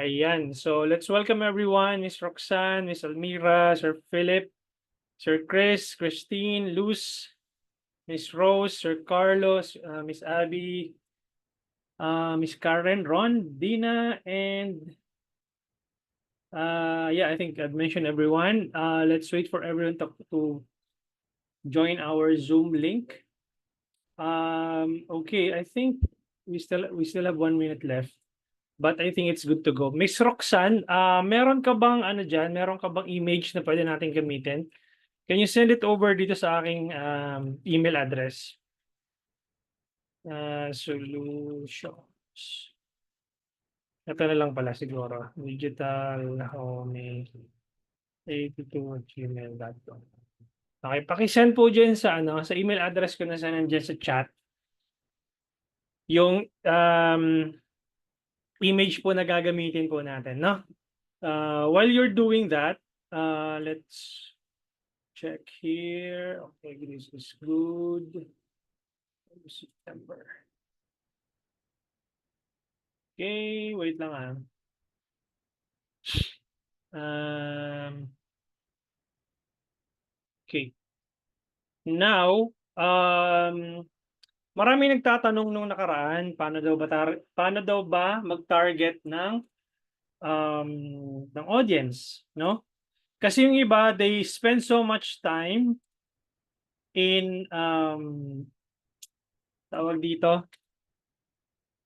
Ayan. So let's welcome everyone, Miss Roxanne, Miss Almira, Sir Philip, Sir Chris, Christine, Luz, Miss Rose, Sir Carlos, Miss Abby, Miss Karen, Ron, Dina, and yeah, I think I've mentioned everyone. Let's wait for everyone to join our Zoom link. Okay, I think we still have 1 minute left. But I think it's good to go. Miss Roxanne, meron ka bang ano diyan, meron ka bang image na pwede nating gamitin? Can you send it over dito sa aking email address? Solutions. Ito na lang pala siguro. digitalhome82@gmail.com. Okay, paki-send po diyan sa ano, sa email address ko na sa nandiyan sa chat. Yung image po na gagamitin po natin, no? While you're doing that, let's check here. Okay, this is good. September. Okay, wait lang ah. Okay. Now, marami nagtatanong nung nakaraan, paano daw ba mag-target ng audience, no? Kasi yung iba, they spend so much time in tawag dito,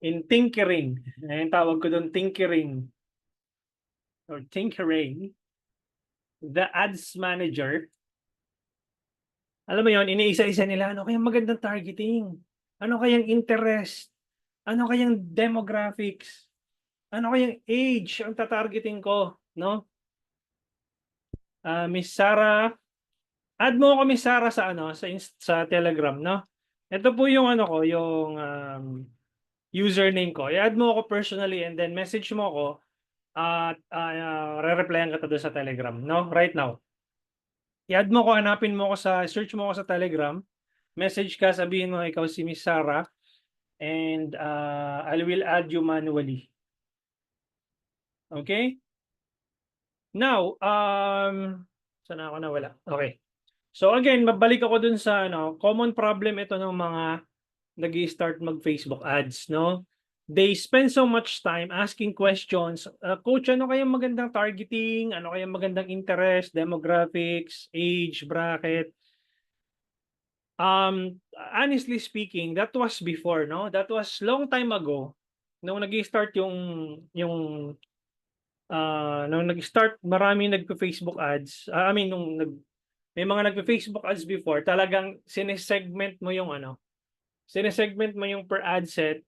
in tinkering. Ayun tawag ko doon, tinkering the ads manager. Alam mo yon, iniisa-isa nila, ano kayang magandang targeting? Ano kayang interest? Ano kayang demographics? Ano kayang age ang tatargeting ko, no? Miss Sarah, add mo ako Miss Sarah sa ano, sa Telegram, no? Ito po yung ano ko, yung username ko. I-add mo ako personally and then message mo ako at re-replyan ka doon sa Telegram, no? Right now. I-add mo ko, hanapin mo ko search mo ko sa Telegram, message ka, sabihin mo ikaw si Miss Sarah, and I will add you manually. Okay? Now, saan ako nawala? Okay. So again, mabalik ako dun sa ano, common problem ito ng mga nag-i-start mag-Facebook ads, no? They spend so much time asking questions. Coach, ano kayang magandang targeting? Ano kayang magandang interest, demographics, age, bracket? Honestly speaking, that was before, no? That was long time ago nung nag-start nung nag-start maraming nagpe-Facebook ads. May mga nagpe-Facebook ads before, talagang sinesegment mo yung ano, sinesegment mo yung per ad set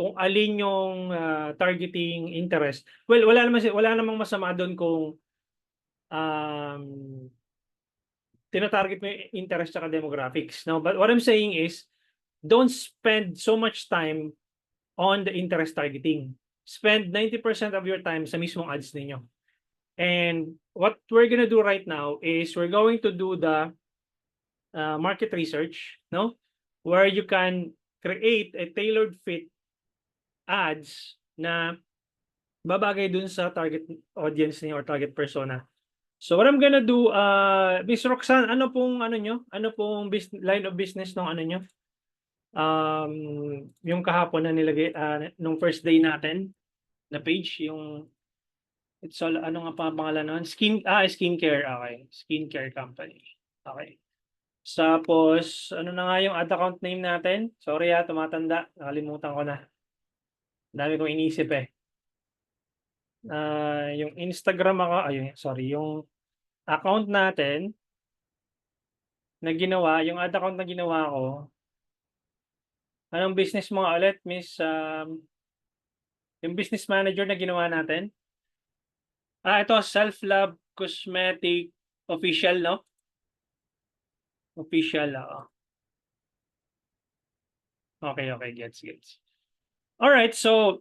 kung alin yung targeting interest. Well, wala namang masama doon kung um, tinatarget mo yung interest at demographics. No? But what I'm saying is, don't spend so much time on the interest targeting. Spend 90% of your time sa mismong ads ninyo. And what we're gonna do right now is we're going to do the market research, no? Where you can create a tailored fit ads na babagay dun sa target audience niyo or target persona. So what I'm gonna do, Miss Roxanne, ano pong ano nyo? Ano pong line of business ng ano nyo? Yung kahapon na nilagay, nung first day natin na page, yung it's all, ano nga pa pangalan nun? Skincare, okay. Skincare company. Okay. Tapos, ano na nga yung ad account name natin? Sorry tumatanda. Nakalimutan ko na. Dami kong inisip eh. Yung Instagram yung account natin na ginawa, yung ad account na ginawa ko, anong business mo nga ulit, Miss, yung business manager na ginawa natin? Ito, Self Love Cosmetic Official, no? Official, oo. Okay, gets. All right, so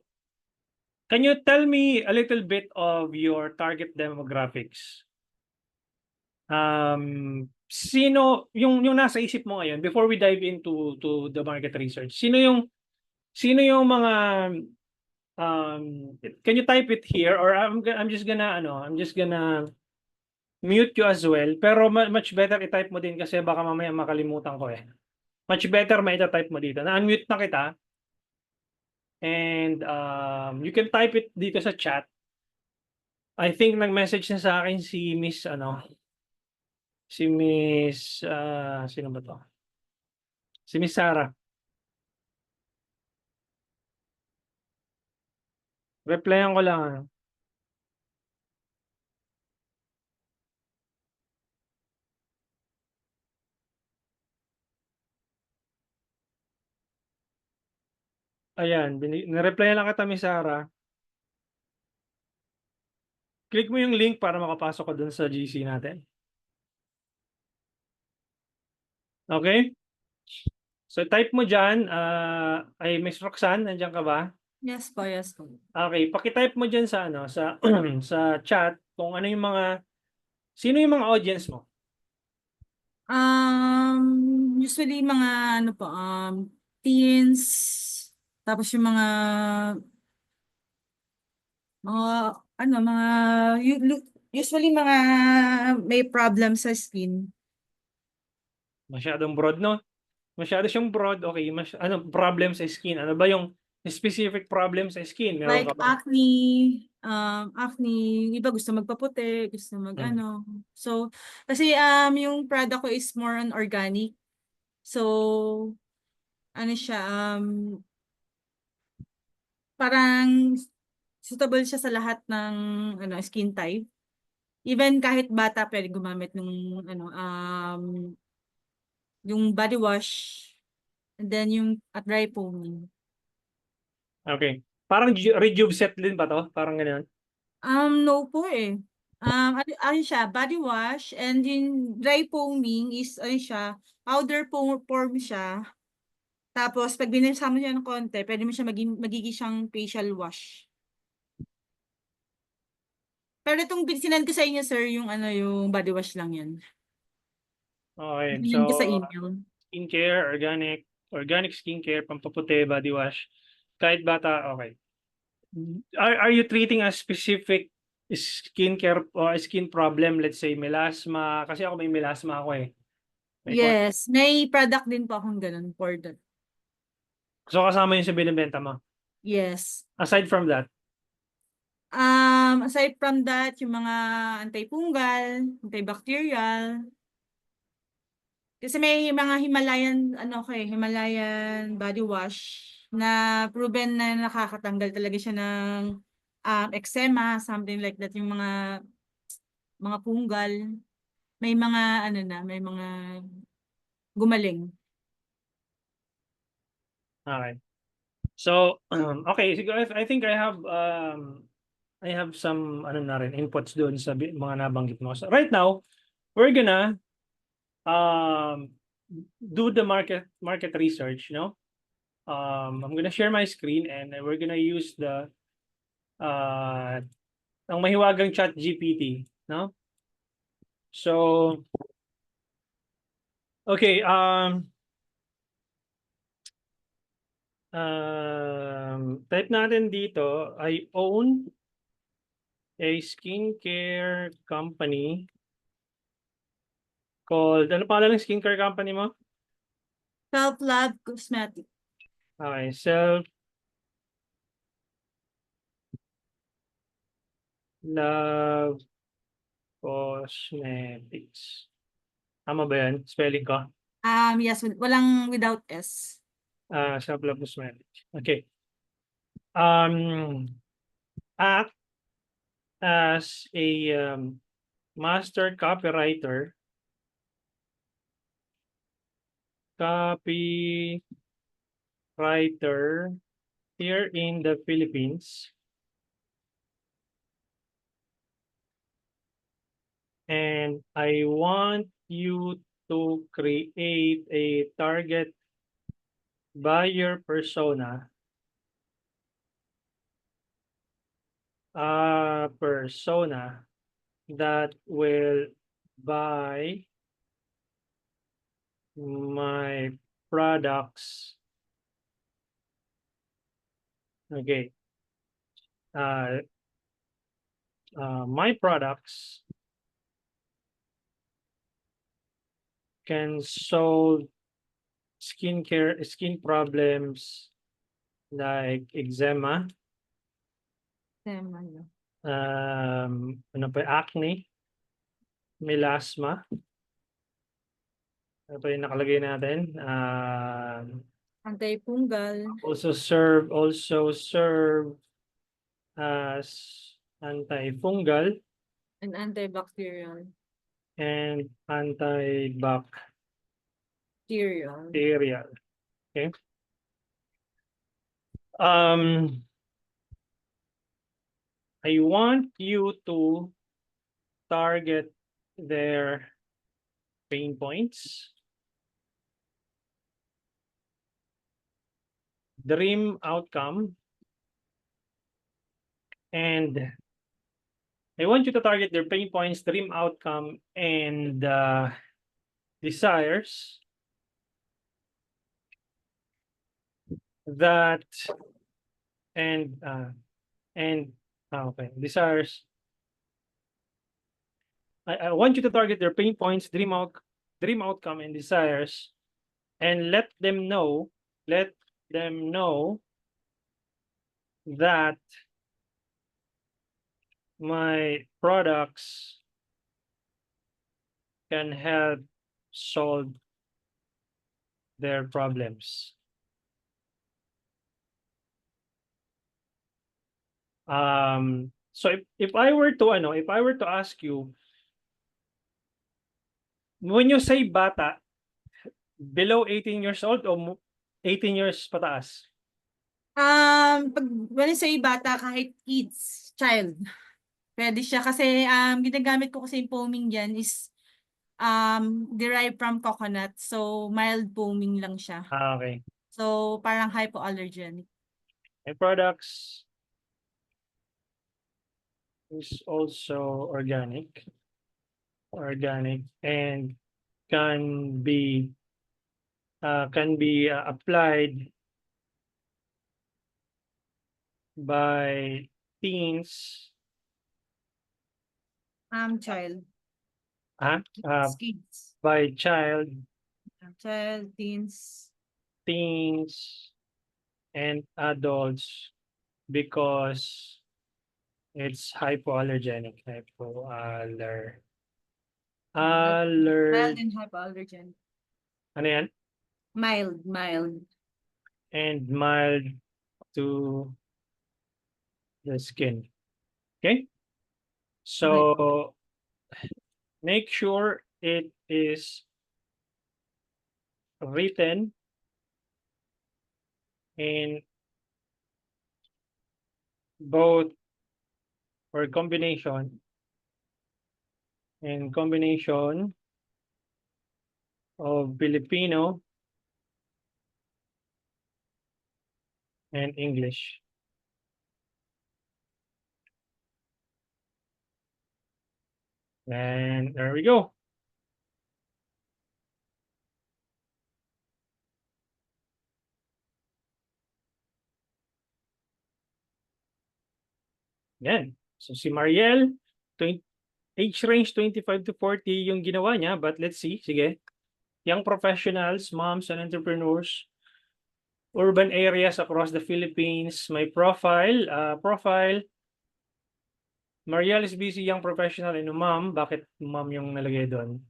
can you tell me a little bit of your target demographics? Sino yung nasa isip mo ngayon before we dive into the market research? Sino yung mga can you type it here, or I'm just gonna mute you as well, pero much better i-type mo din kasi baka mamaya makalimutan ko eh. Much better maita-type mo dito. Na-unmute na kita, and you can type it dito sa chat. I think nag-message na sa akin si Miss sino ba to? Si Miss Sarah. Replyan ko lang ano. Ayan, ni-reply lang kita, Miss Sarah. Click mo yung link para makapasok ka dun sa GC natin. Okay? So type mo dyan, ay Miss Roxanne, nandiyan ka ba? Yes po, yes po. Okay, paki-type mo dyan sa sa chat kung ano yung sino yung mga audience mo? Usually mga ano po, teens, tapos yung mga usually mga may problem sa skin. Masyadong broad, no? Masyado siyang broad. Okay, problem sa skin. Ano ba yung specific problem sa skin? Meron Like ka ba? acne, yung iba gusto magpaputi, gusto Hmm. mag-ano. So, kasi yung product ko is more on organic. So, ano siya, parang suitable siya sa lahat ng skin type. Even kahit bata pwede gumamit ng yung body wash and then yung at dry foaming. Okay. Parang rejuve set din ba to? Parang ganyan. No po eh. Ano siya, body wash and yung dry foaming is ano siya, powder form siya. Tapos pag binasa mo siya ng konti, pwede mo siya magiging siyang facial wash. Pero itong sinend ko sa inyo sir, yung body wash lang yan. Okay. Sinend ko sa So, email. skincare, organic skincare, pampaputi, body wash. Kahit bata, okay. Are you treating a specific skincare or skin problem? Let's say melasma. Kasi ako may melasma ako eh. May Yes, may product din po akong ganun for that. So kasama yun sa binibenta mo. Yes. Aside from that, Aside from that, yung mga antifungal, antibacterial. Kasi may mga Himalayan body wash na proven na nakakatanggal talaga siya ng eczema, something like that, yung mga punggal. May mga may mga gumaling. okay. So, okay, siguro I think I have some na rin inputs doon sa mga nabanggit mo. So right now, we're gonna um do the market research, no? I'm gonna share my screen and we're gonna use ang mahiwagang chat GPT, no? So, okay, type natin dito, I own a skincare company called, ano pala ng skincare company mo? Self-love cosmetic. Okay, Love Cosmetics. Tama ba yan? Spelling ko? Yes, walang without S. Self-love cosmetics. Okay. Um, act as a master copywriter here in the Philippines, and I want you to create a target buyer persona that will buy my products. Okay. my products can solve skin problems like eczema, Tema, no? ano pa, acne, melasma. Ano pa yung nakalagay natin? Antifungal Also serve as antifungal and antibacterial. and antibacterial. Bacterial. Okay. I want you to target their pain points, dream outcome, and I want you to target their pain points, dream outcome, and desires that and okay, desires. I want you to target their pain points, dream outcome, and desires, and let them know that my products can help solve their problems. So if I were to ask you, when you say bata, below 18 years old o 18 years pataas? When I say bata, kahit kids, child, pwede siya kasi ginagamit ko kasi yung foaming dyan is derived from coconut. So, mild foaming lang siya. Okay. So, parang hypoallergenic. My products is also organic and can be applied by teens, Child. Kids. by child, Teens. and adults because it's hypoallergenic. Mild and hypoallergenic. Ano yan? Mild. And mild to the skin. Okay? So make sure it is written in both or combination of Filipino and English. And there we go. Yan. So si Mariel, age range 25 to 40 yung ginawa niya, but let's see. Sige. Young professionals, moms, and entrepreneurs, urban areas across the Philippines. My profile, Mariel is busy, young professional, and mom. Bakit mom yung nalagay doon?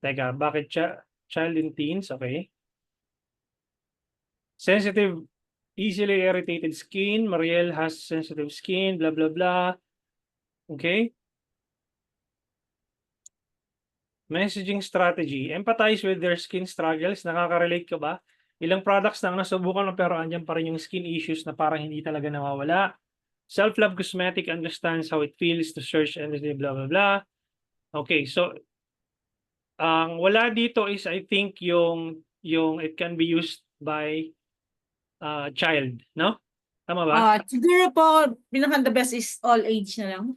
Teka, bakit child and teens? Okay. Sensitive, easily irritated skin. Mariel has sensitive skin, blah, blah, blah. Okay. Messaging strategy. Empathize with their skin struggles. Nakaka-relate ka ba? Ilang products na ang nasubukan mo pero andyan pa rin yung skin issues na parang hindi talaga nawawala. Self-love cosmetic understands how it feels to search and blah, blah, blah. Okay, so ang wala dito is I think yung it can be used by child, no? Tama ba? Siguro po, the best is all age na lang.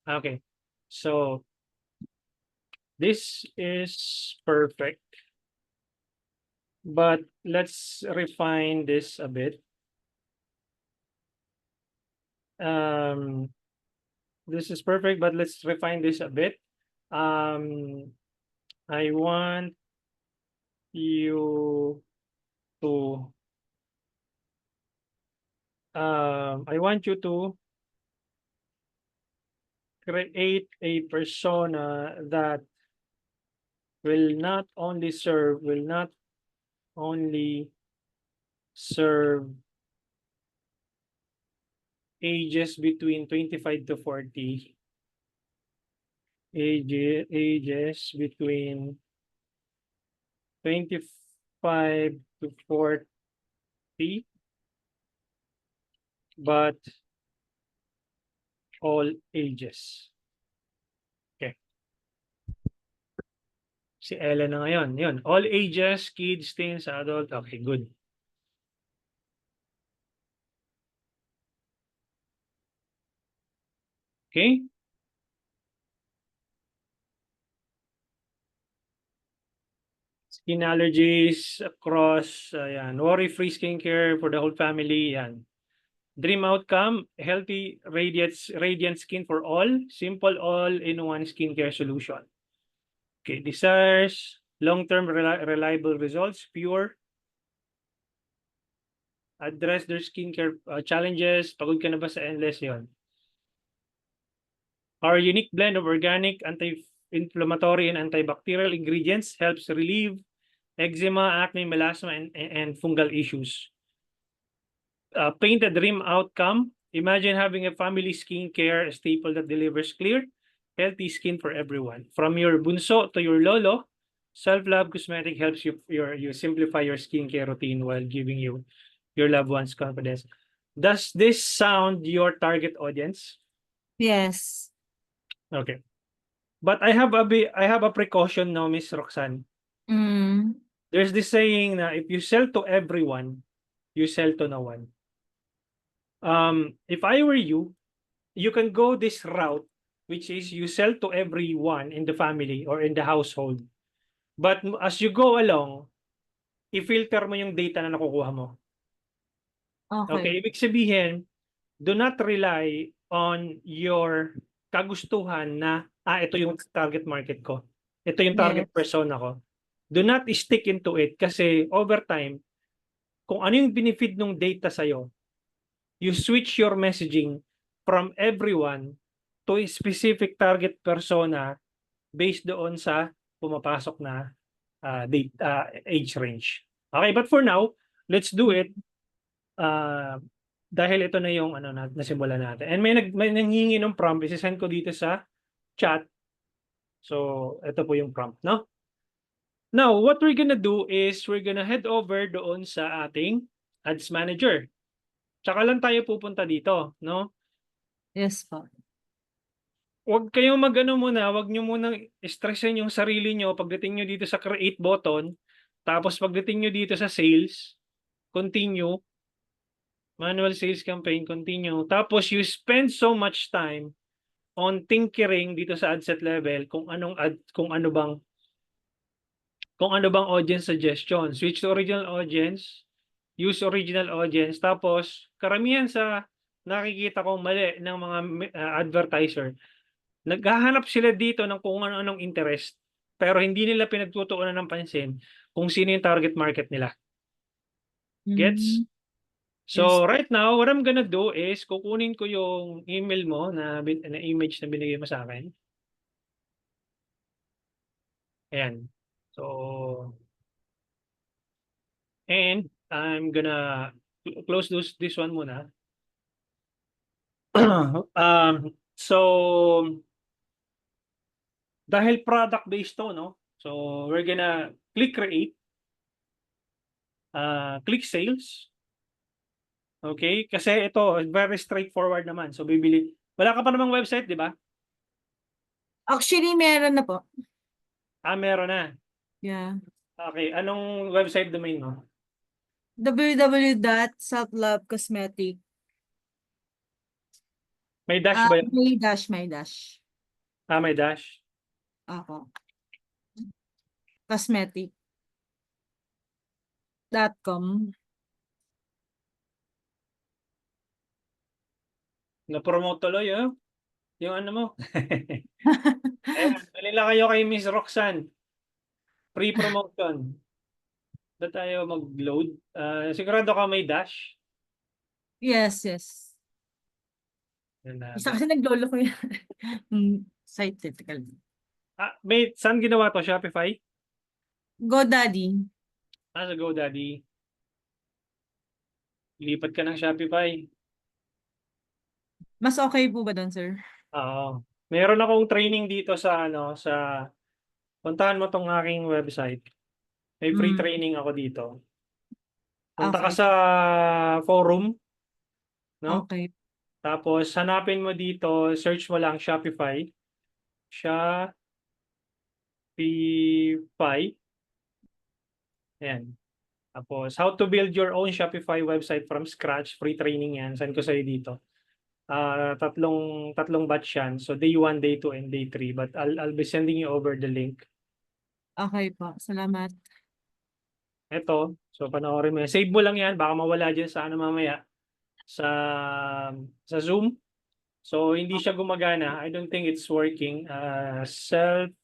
Okay. So this is perfect. But let's refine this a bit. This is perfect, but let's refine this a bit. I want you to create a persona that will not only serve ages between 25 to 40, ages between 25 to 40, but all ages. Okay. Si Ella na ngayon. Yun. All ages, kids, teens, adult. Okay, good. Okay. Skin allergies across, yan. Worry-free skincare for the whole family, yan. Dream outcome, healthy, radiant skin for all. Simple all-in-one skincare solution. Okay, desires, long-term reliable results, pure. Address their skincare challenges. Pagod ka na ba sa endless yon? Our unique blend of organic, anti-inflammatory, and antibacterial ingredients helps relieve eczema, acne, melasma, and fungal issues. Paint a dream outcome. Imagine having a family skincare staple that delivers clear, healthy skin for everyone. From your bunso to your lolo, Self-Love Cosmetic helps you simplify your skincare routine while giving you your loved ones confidence. Does this sound your target audience? Yes. Okay. But I have a precaution now, Miss Roxanne. Mm. There's this saying na if you sell to everyone, you sell to no one. If I were you, you can go this route, which is you sell to everyone in the family or in the household. But as you go along, i-filter mo yung data na nakukuha mo. Okay, Okay. ibig sabihin, do not rely on your kagustuhan na, ito yung target market ko. Ito yung target Yes. persona ko. Do not stick into it kasi over time, kung ano yung benefit ng data sa'yo, you switch your messaging from everyone to a specific target persona based doon sa pumapasok na age range. Okay, but for now, let's do it. Dahil ito na yung nasimulan natin. And may nanghingi ng prompt, isi-send ko dito sa chat. So, ito po yung prompt, no? Now, what we're gonna do is we're gonna head over doon sa ating ads manager. Tsaka lang tayo pupunta dito, no? Yes po. Huwag kayong muna, huwag nyo munang stressin yung sarili nyo pagdating nyo dito sa create button, tapos pagdating nyo dito sa sales, continue, manual sales campaign, continue, tapos you spend so much time on tinkering dito sa ad set level kung ano bang audience suggestion. Switch to original audience, use original audience, tapos karamihan sa nakikita kong mali ng mga advertiser, naghahanap sila dito ng kung ano-anong interest, pero hindi nila pinagtutuunan ng pansin kung sino yung target market nila. Gets? Mm. So Yes. right now, what I'm gonna do is kukunin ko yung email mo na image na binigay mo sa akin. Ayan. So, and I'm gonna close this one muna. So, dahil product-based to, no? So, we're gonna click create, click sales. Okay? Kasi ito, very straightforward naman. So, wala ka pa namang website, di ba? Actually, meron na po. Meron na. Yeah. Okay, anong website domain mo? www.selflovecosmetic. May dash ba yun? May dash. May dash. Ako. Cosmetic.com. Na-promote tuloy, oh. Yung ano mo. Ayan, dali lang kayo kay Miss Roxanne. Free promotion. Doon tayo mag-load. Sigurado ka may dash. Yes, yes. Yan na, Isa kasi naglolo ko yan. Site typical. saan ginawa to? Shopify? GoDaddy. Sa GoDaddy. Lipat ka ng Shopify. Mas okay po ba doon, sir? Oo. Meron akong training dito sa puntahan mo tong aking website. May free Mm, training ako dito. Punta ka okay. sa forum, no? Okay. Tapos hanapin mo dito, search mo lang Shopify. Shopify. Ayan. Tapos how to build your own Shopify website from scratch. Free training yan. Send ko sa'yo dito. Tatlong batch yan. So day 1, day 2, and day 3. But I'll be sending you over the link. Okay po. Salamat. Ito. So panoorin mo yan. Save mo lang yan. Baka mawala dyan sa mamaya. Sa Zoom. So hindi siya gumagana. I don't think it's working. Self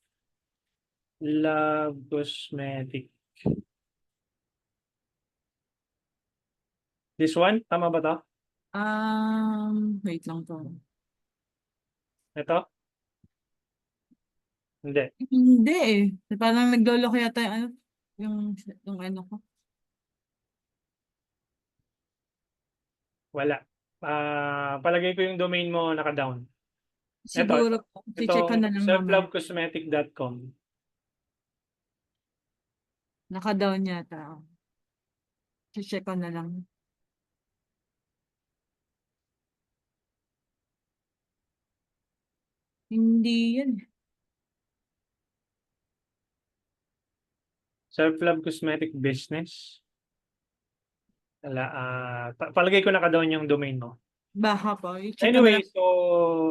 Love Cosmetic. This one? Tama ba to? Wait lang po. Ito? Hindi. Hindi eh. Parang naglolo ko yata yung ano ko. Wala. Palagay ko yung domain mo naka-down. Ito. Siguro po. Si-check ko Itong na lang mamaya. selflovecosmetic.com. Naka-down yata. Si-check ko na lang. Hindi yan. Self-love cosmetic business. Wala. Palagay ko naka-down yung domain mo. Baka po. I-check ko na Anyway, lang. so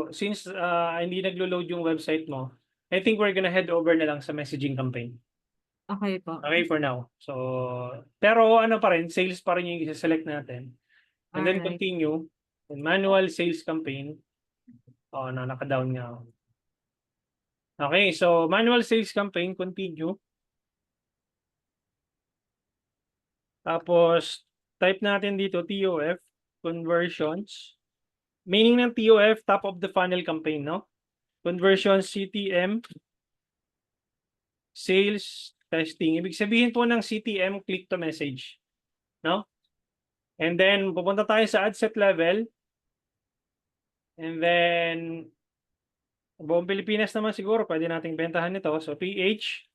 since hindi naglo-load yung website mo, I think we're gonna head over na lang sa messaging campaign. Okay po. Okay for now. So, pero ano pa rin, sales pa rin yung isa-select natin. And then Alright. continue. And manual sales campaign. Naka-down nga ako. Okay, so manual sales campaign, continue. Tapos, type natin dito TOF, conversions. Meaning ng TOF, top of the funnel campaign, no? Conversions, CTM, sales, testing. Ibig sabihin po ng CTM, click to message, no? And then, pupunta tayo sa ad set level. And then, buong Pilipinas naman siguro, pwede nating bentahan ito. So, PH,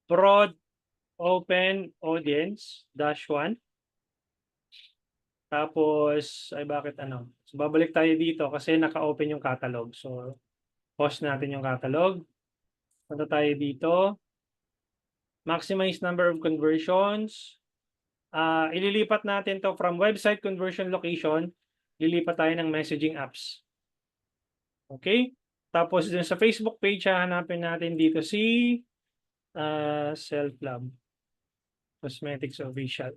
broad, open, audience, -1. Tapos, ay bakit ano? So, babalik tayo dito kasi naka-open yung catalog. So, pause natin yung catalog. Punta tayo dito. Maximize number of conversions. Ililipat natin to from website conversion location. Lilipat tayo ng messaging apps. Okay? Tapos dun sa Facebook page, hahanapin natin dito si Self Love Cosmetics Official.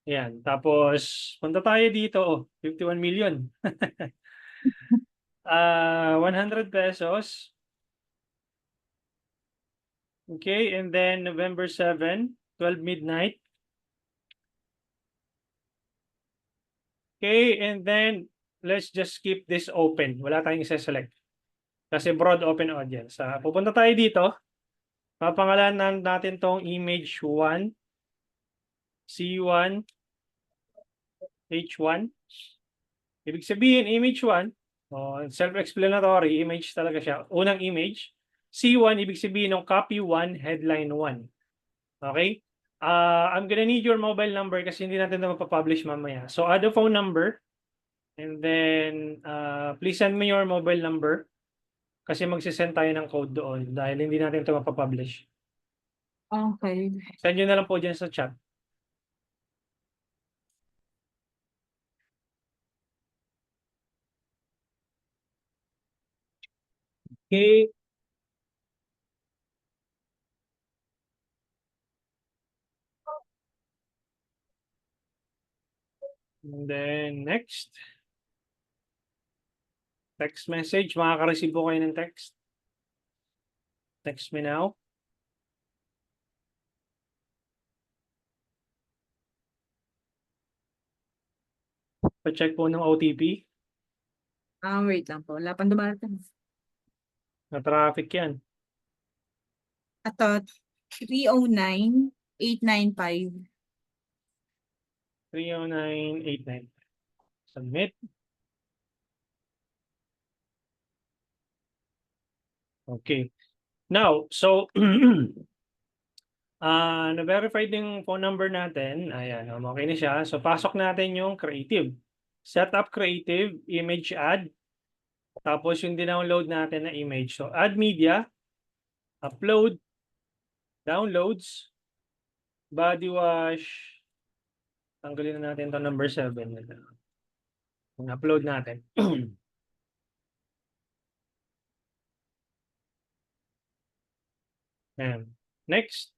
Yan. Tapos, punta tayo dito. 51 million. 100 pesos. Okay, and then November 7, 12 midnight. Okay, and then let's just keep this open. Wala tayong isa-select. Kasi broad open audience. Pupunta tayo dito. Papangalanan natin tong image 1, C1, H1. Ibig sabihin, image 1, self-explanatory, image talaga siya. Unang image. C1, ibig sabihin ng copy 1, headline 1. Okay? I'm gonna need your mobile number kasi hindi natin ito mapapublish mamaya. So, add a phone number. And then, please send me your mobile number. Kasi magsisend tayo ng code doon dahil hindi natin ito mapapublish. Okay. Send nyo na lang po dyan sa chat. Okay. And then, next. Text message, makaka-receive po kayo ng text. Text me now. Pa-check po ng OTP. Wait lang po. Wala pang dumarating. Na traffic yan. Ato, 309,895. 30989. Submit. Okay. Now, so na-verified yung phone number natin. Ayan, okay na siya. So pasok natin yung creative. Set up creative, image add. Tapos yung dinownload natin na image. So add media, upload, downloads, body wash. Tanggalin na natin to number 7. Yung upload natin. Ayan. Next.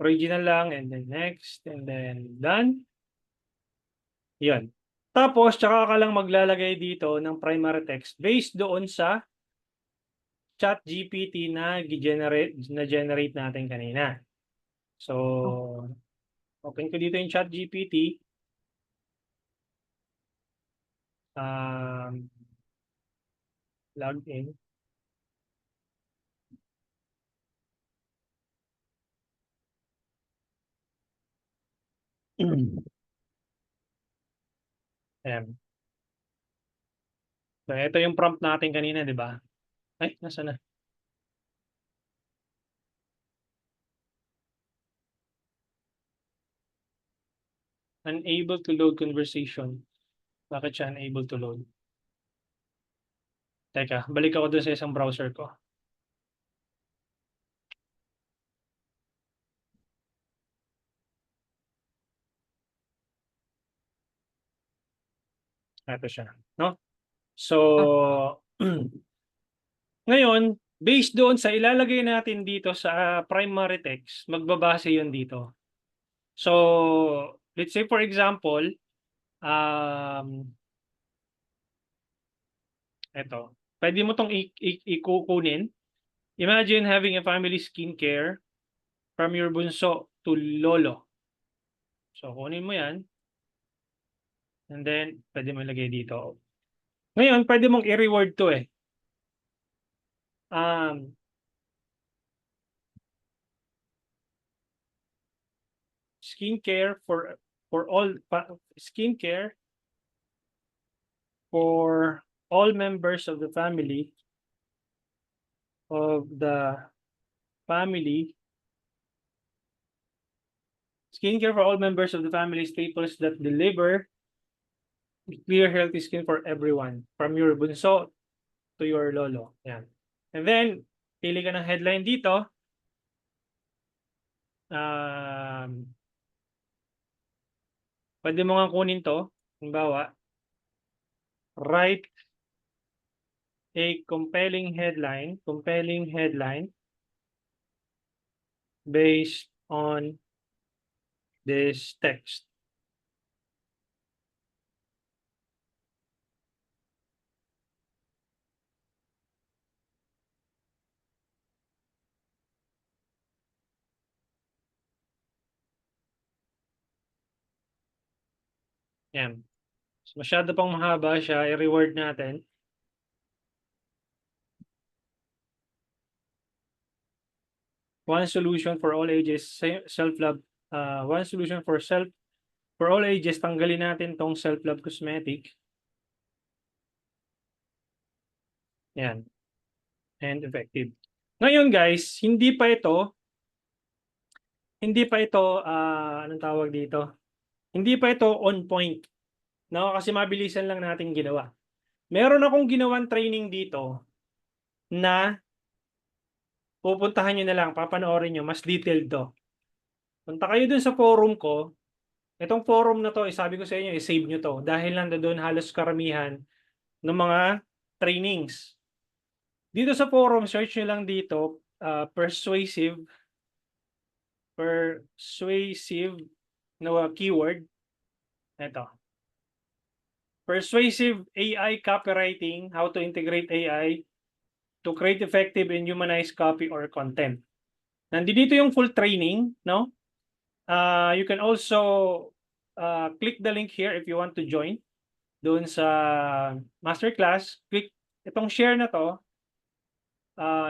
Original lang, and then next, and then done. Yan. Tapos, tsaka ka lang maglalagay dito ng primary text based doon sa ChatGPT na generate natin kanina. So, open ko dito yung ChatGPT. Log in. Ayan. So, ito yung prompt natin kanina, di ba? Ay, nasa na? Unable to load conversation. Bakit siya unable to load? Teka, balik ako dun sa isang browser ko. Ito siya, no? So, ngayon, based doon sa ilalagay natin dito sa primary text, magbabase yun dito. So, let's say for example, ito, pwede mo tong ikukunin. Imagine having a family skincare from your bunso to lolo. So, kunin mo yan. And then, pwede mo ilagay dito. Ngayon, pwede mong i-reward to eh. Skincare for all skincare for all members of the family skincare for all members of the family staples that deliver clear healthy skin for everyone from your bunso to your lolo. Yan. And then pili ka ng headline dito. Pwede mo nga kunin to. Halimbawa, write a compelling headline based on this text. Yan. So, masyado pang mahaba siya, i-reward natin. One solution for all ages, self-love. One solution for all ages, tanggalin natin tong self-love cosmetic. Yan. And effective. Ngayon guys, hindi pa ito, anong tawag dito? Hindi pa ito on point. No, kasi mabilisan lang natin ginawa. Meron akong ginawang training dito na pupuntahan nyo na lang, papanoorin nyo, mas detailed to. Punta kayo dun sa forum ko. Itong forum na to, sabi ko sa inyo, i-save nyo to. Dahil doon halos karamihan ng mga trainings. Dito sa forum, search nyo lang dito, persuasive na keyword. Ito. Persuasive AI copywriting, how to integrate AI to create effective and humanized copy or content. Nandito yung full training, no? You can also click the link here if you want to join doon sa masterclass. Click itong share na to.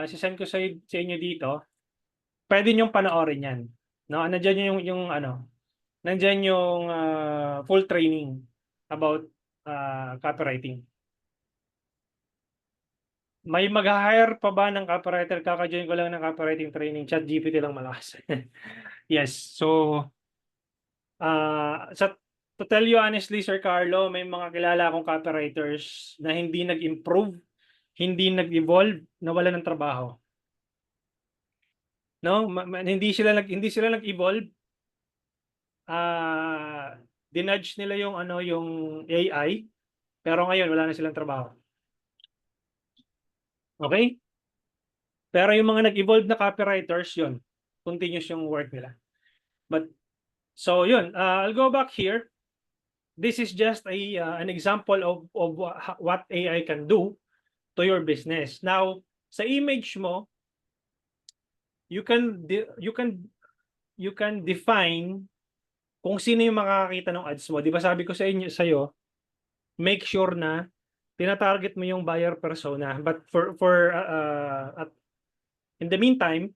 Sisend ko sa inyo dito. Pwede niyong panoorin yan. No? Nandiyan yung ano, nandiyan yung full training about copywriting. May mag-hire pa ba ng copywriter? Kaka-join ko lang ng copywriting training. ChatGPT lang malakas. Yes. So, to tell you honestly, Sir Carlo, may mga kilala akong copywriters na hindi nag-improve, hindi nag-evolve, nawala ng trabaho. No? Hindi sila nag-evolve. Dinudge nila yung yung AI, pero ngayon wala na silang trabaho. Okay? Pero yung mga nag-evolve na copywriters, yun, continuous yung work nila. But so yun, I'll go back here. This is just an example of what AI can do to your business. Now, sa image mo, you can define kung sino yung makakakita ng ads mo. Di ba sabi ko sa'yo, make sure na tina-target mo yung buyer persona. But in the meantime,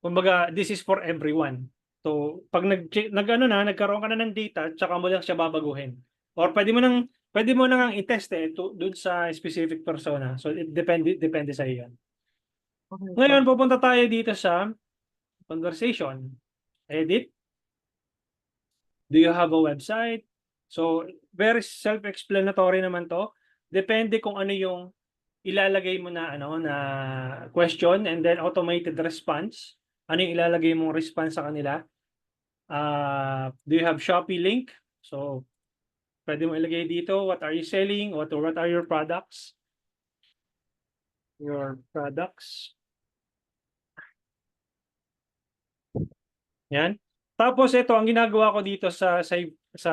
kumbaga, this is for everyone. So, pag nagkaroon ka na ng data, tsaka mo lang siya babaguhin. Or pwede mo nang i-test doon sa specific persona. So, it depende sa iyo. Okay. Ngayon, pupunta tayo dito sa conversation. Edit. Do you have a website? So, very self-explanatory naman to. Depende kung ano yung ilalagay mo na na question and then automated response. Ano yung ilalagay mong response sa kanila? Do you have Shopee link? So, pwede mo ilagay dito, what are you selling? What are your products? Your products. Yan. Tapos ito, ang ginagawa ko dito sa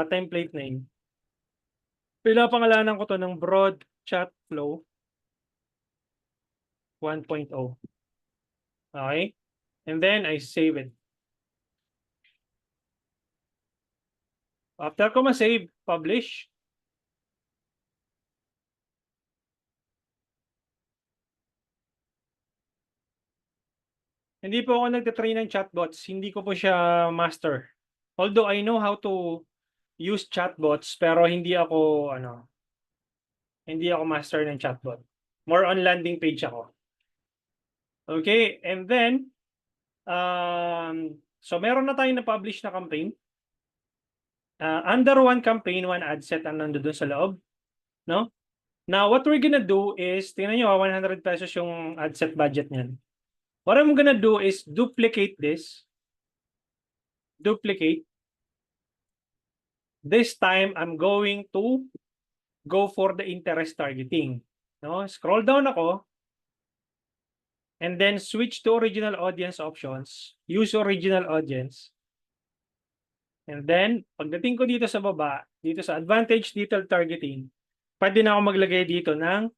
template name. Pinapangalanan ko to ng broad chat flow 1.0. Okay? And then I save it. After ko ma-save, publish. Hindi po ako nagte-train ng chatbots. Hindi ko po siya master. Although I know how to use chatbots, pero hindi ako master ng chatbot. More on landing page ako. Okay, and then so meron na tayong na-publish na campaign. Under one campaign, one ad set ang nandoon sa loob, no? Now, what we're gonna do is, tingnan nyo, 100 pesos yung ad set budget niyan. What I'm gonna do is duplicate this. Duplicate. This time, I'm going to go for the interest targeting. No? Scroll down ako. And then switch to original audience options. Use original audience. And then, pagdating ko dito sa baba, dito sa advantage detailed targeting, pwede na ako maglagay dito ng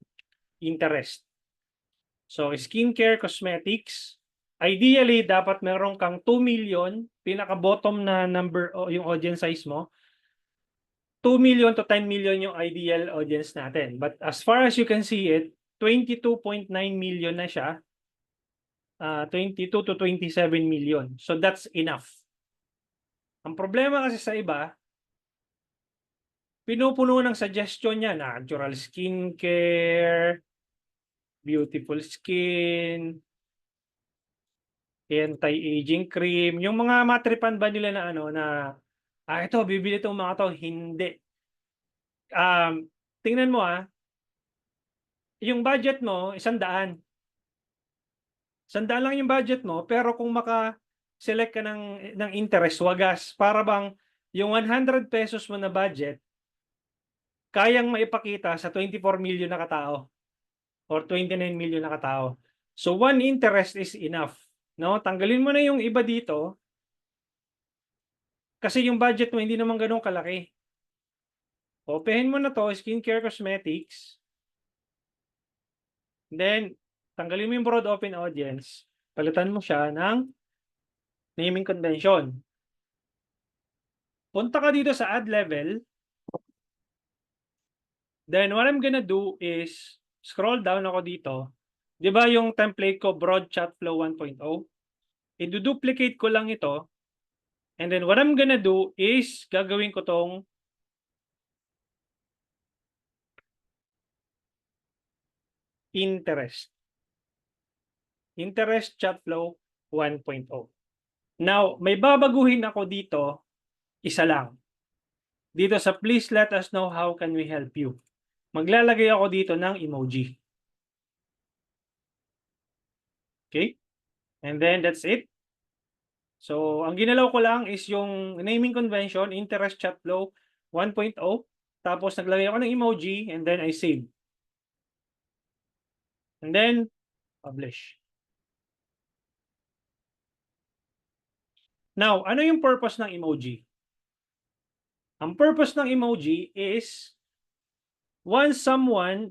interest. So, skincare, cosmetics. Ideally, dapat meron kang 2 million, pinaka-bottom na number o yung audience size mo. 2 million to 10 million yung ideal audience natin. But as far as you can see it, 22.9 million na siya. 22 to 27 million. So, that's enough. Ang problema kasi sa iba, pinupuno ng suggestion niya, natural skincare, beautiful skin, anti-aging cream, yung mga matripan ba nila na ito, bibili itong mga to, hindi. Tingnan mo yung budget mo, 100. 100 lang yung budget mo, pero kung select ka ng interest, wagas, para bang yung 100 pesos mo na budget, kayang maipakita sa 24 million na katao or 29 million na katao. So, one interest is enough. No? Tanggalin mo na yung iba dito kasi yung budget mo hindi naman ganun kalaki. Openin mo na to, skincare cosmetics. Then, tanggalin mo yung broad open audience. Palitan mo siya ng naming convention. Punta ka dito sa ad level. Then, what I'm gonna do is, scroll down ako dito. Di ba yung template ko, Broad Chat Flow 1.0? I-duplicate ko lang ito. And then, what I'm gonna do is, gagawin ko tong interest. Interest Chat Flow 1.0. Now, may babaguhin ako dito, isa lang. Dito sa please let us know how can we help you. Maglalagay ako dito ng emoji. Okay? And then that's it. So, ang ginalaw ko lang is yung naming convention, interest chat flow 1.0. Tapos naglagay ako ng emoji and then I save. And then, publish. Now, ano yung purpose ng emoji? Ang purpose ng emoji is once someone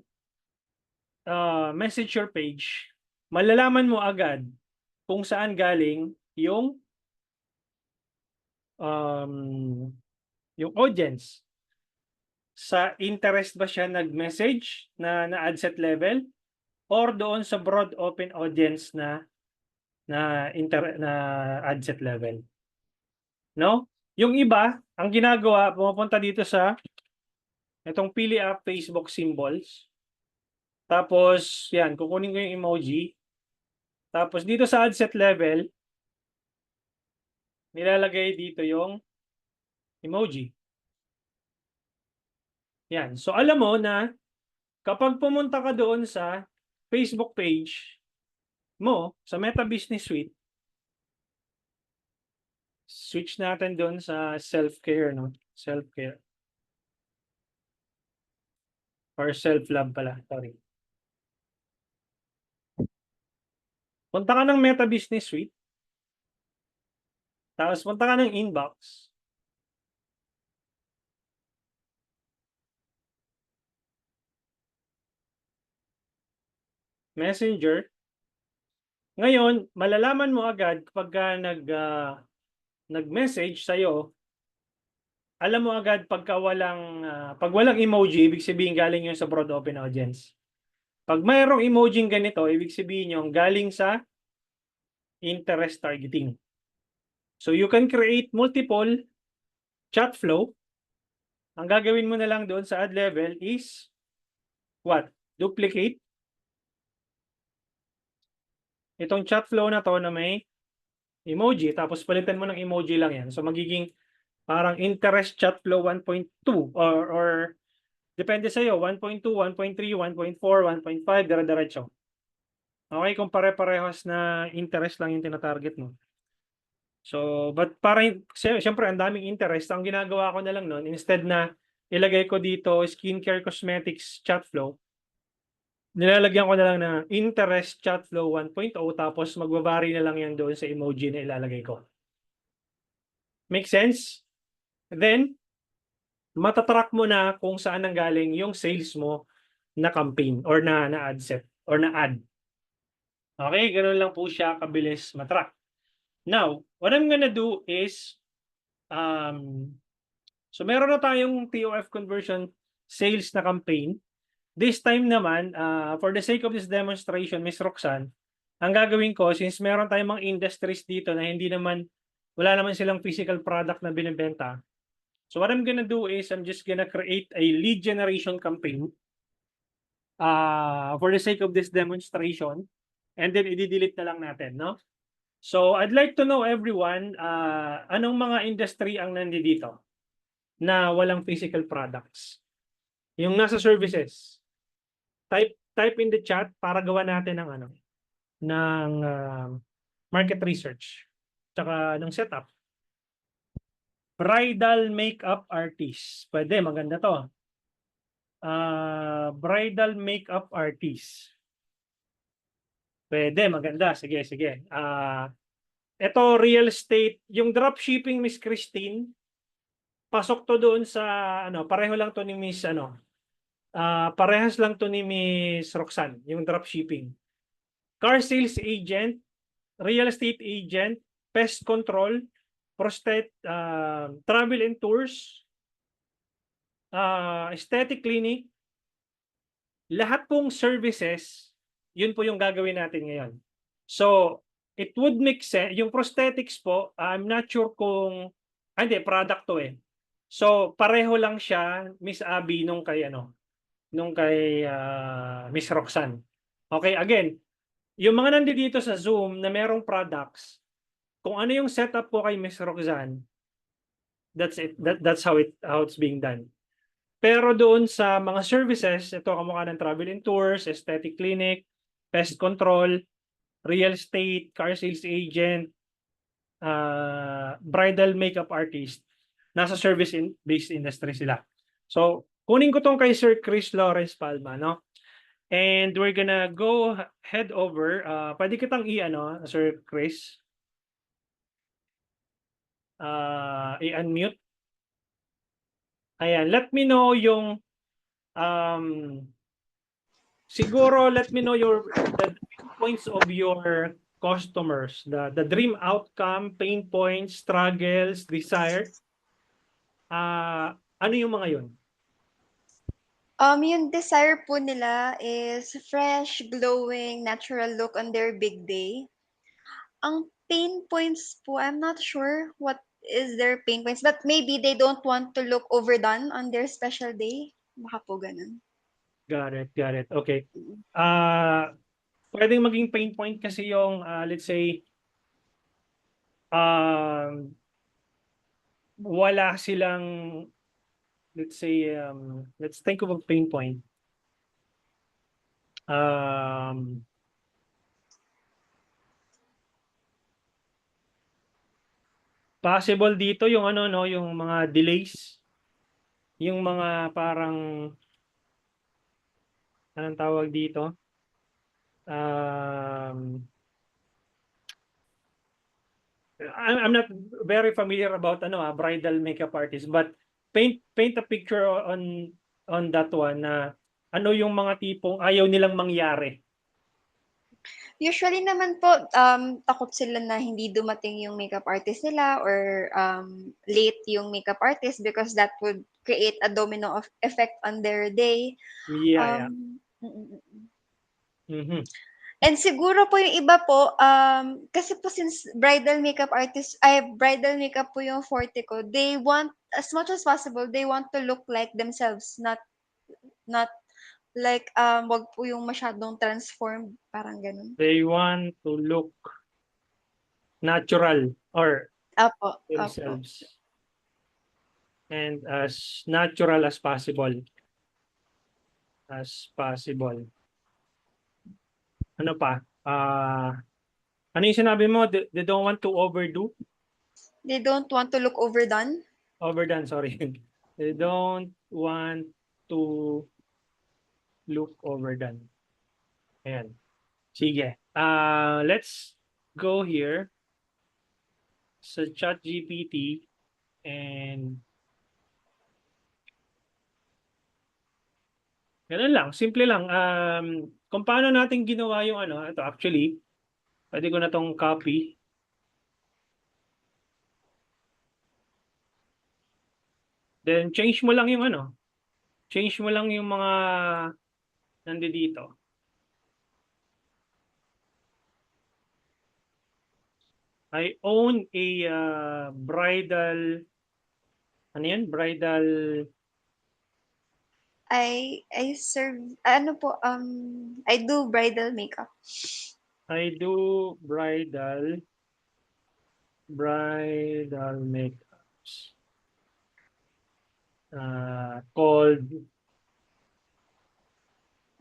message your page, malalaman mo agad kung saan galing yung audience. Sa interest ba siya nag-message na ad set level or doon sa broad open audience na ad set level. No? Yung iba, ang ginagawa, pumupunta dito sa itong pili up Facebook symbols. Tapos, yan, kukunin ko yung emoji. Tapos dito sa ad set level, nilalagay dito yung emoji. Yan. So, alam mo na kapag pumunta ka doon sa Facebook page mo, sa Meta Business Suite, switch natin doon sa self-care, no? Self-care. Or self-love pala, sorry. Punta ka ng Meta Business Suite. Tapos punta ka ng inbox. Messenger. Ngayon, malalaman mo agad kapag nag-message sa'yo, alam mo agad pag walang emoji, ibig sabihin galing yun sa broad open audience. Pag mayroong emoji ganito, ibig sabihin yung galing sa interest targeting. So you can create multiple chat flow. Ang gagawin mo na lang doon sa ad level is what? Duplicate. Itong chat flow na to na may emoji, tapos palitan mo ng emoji lang yan. So magiging parang interest chat flow 1.2 or depende sa iyo 1.2, 1.3, 1.4, 1.5 dire-diretso. Okay, kung pare-parehas na interest lang yung tina-target mo. So, but parang siyempre ang daming interest, ang ginagawa ko na lang noon instead na ilagay ko dito skincare cosmetics chat flow, nilalagyan ko na lang na interest chat flow 1.0 tapos magbabari na lang yan doon sa emoji na ilalagay ko. Make sense? Then, matatrack mo na kung saan nanggaling yung sales mo na campaign or na ad set or na ad. Okay, ganoon lang po siya kabilis matrack. Now, what I'm gonna do is, so meron na tayong POF conversion sales na campaign. This time naman, for the sake of this demonstration, Ms. Roxanne, ang gagawin ko, since meron tayong mga industries dito na wala naman silang physical product na binibenta. So what I'm gonna do is, I'm just gonna create a lead generation campaign for the sake of this demonstration. And then, i-delete na lang natin, no? So, I'd like to know everyone, anong mga industry ang nandito na walang physical products? Yung nasa services. Type in the chat para gawa natin ng market research tsaka ng setup. Bridal makeup artist. Pwede, maganda to. Bridal makeup artist. Pwede, maganda. Sige, sige. Ito, real estate. Yung dropshipping, Miss Christine, pasok to doon sa ano, pareho lang to ni Miss ano, parehas lang to ni Miss Roxanne, yung dropshipping. Car sales agent, real estate agent, pest control, travel and tours, aesthetic clinic, lahat pong services, yun po yung gagawin natin ngayon. So, it would make sense, yung prosthetics po, I'm not sure kung, hindi, product to eh. So, pareho lang siya, Miss Abby, nung kay Miss Roxanne. Okay, again, yung mga nandito sa Zoom na merong products, kung ano yung setup po kay Miss Roxanne, that's it. That's how it's being done. Pero doon sa mga services, ito kamukha ng travel and tours, aesthetic clinic, pest control, real estate, car sales agent, bridal makeup artist, nasa service-based industry sila. So, kunin ko tong kay Sir Chris Lawrence Palma, no? And we're gonna go head over. Pwede kitang i-ano, Sir Chris? I-unmute. Ayan, let me know yung siguro let me know the points of your customers, the dream outcome, pain points, struggles, desire. Ano yung mga yun? Yung desire po nila is fresh, glowing, natural look on their big day. Ang pain points po, I'm not sure what is their pain points, but maybe they don't want to look overdone on their special day. Baka po ganun. Got it. Okay. Pwedeng maging pain point kasi yung, let's say, wala silang, let's say, let's think of a pain point. Possible dito yung ano, no, yung mga delays, yung mga parang, anong tawag dito? I'm not very familiar about bridal makeup artist, but paint a picture on that one na ano yung mga tipong ayaw nilang mangyari. Usually naman po, takot sila na hindi dumating yung makeup artist nila or late yung makeup artist because that would create a domino of effect on their day. Yeah. And siguro po yung iba po, kasi po since bridal makeup po yung forte ko, they want, as much as possible, they want to look like themselves, not like, wag po yung masyadong transformed, parang ganun. They want to look natural or Apo. themselves. And as natural as possible. Ano pa? Ano yung sinabi mo? They don't want to overdo? They don't want to look overdone. Overdone, sorry. They don't want to look overdone. Ayan. Sige. Let's go here sa ChatGPT and ganun lang, simple lang. Kung paano natin ginawa yung ito actually, pwede ko na tong copy. Then change mo lang yung change mo lang yung mga nandito. I own a bridal, ano yan? Bridal, I do bridal makeup. I do bridal makeups. Called